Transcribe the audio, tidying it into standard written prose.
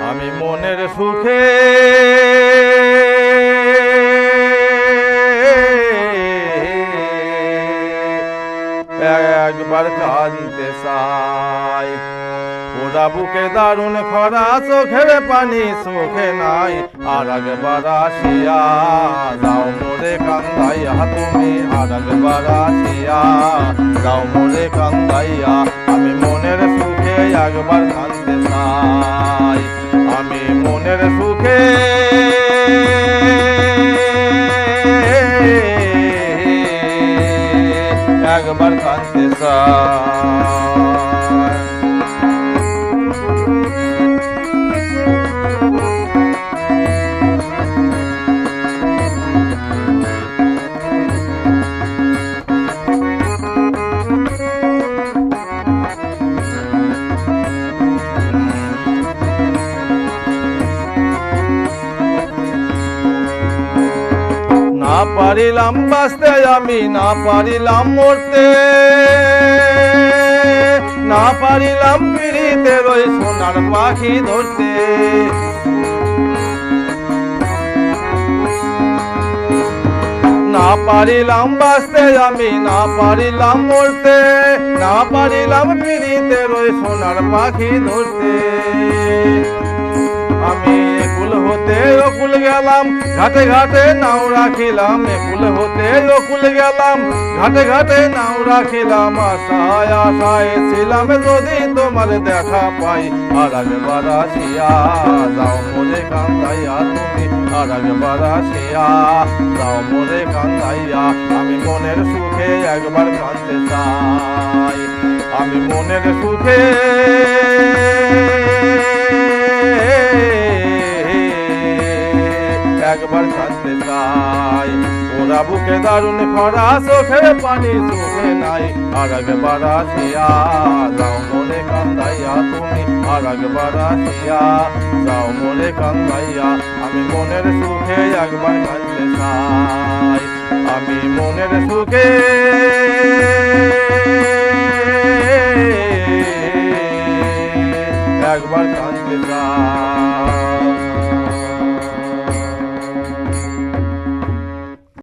আমি মনের সুখে একবার কাঁদতে চাই। ওরা বুকে দারুণ খরা, চোখের পানি চোখে নাই। আর একবার আসিয়া যাও মোরে কান্দাইয়া তুমি, আর একবার আসিয়া যাও মোরে কান্দাইয়া। আমি মনের সুখে একবার কাঁদতে চাই। আমি মনের সুখে একবার কাঁদতে চাই। না পারিলাম বাঁচতে আমি, না পারিলাম মরতে, না পারিলাম পিড়িতের ওই সোনার পাখি ধরতে। না পারিলাম বাঁচতে আমি, না পারিলাম মরতে, না পারিলাম পিড়িতের ওই সোনার পাখি ধরতে। আমি কুল হতে অকুল গেলাম, ঘাটে ঘাটে নাও রাখিলাম। কুল হতে অকুল গেলাম, ঘাটে ঘাটে নাও রাখিলাম। আশায় আশায় ছিলাম যদি তোমার দেখা পাই। আর একবার আসিয়া যাও মোরে কান্দাইয়া তুমি, আর একবার আসিয়া যাও মোরে কান্দাইয়া। আমি মনের সুখে একবার কাঁদতে চাই। আমি মনের সুখে একবার কাঁদতে চাই। ওরা বুকে দারুণ খরা, চোখের পানি চোখে নাই। আর একবার আসিয়া যাও মোরে কান্দাইয়া তুমি, আর একবার আসিয়া যাও মোরে কান্দাইয়া। আমি মনের সুখে একবার কাঁদতে চাই। আমি মনের সুখে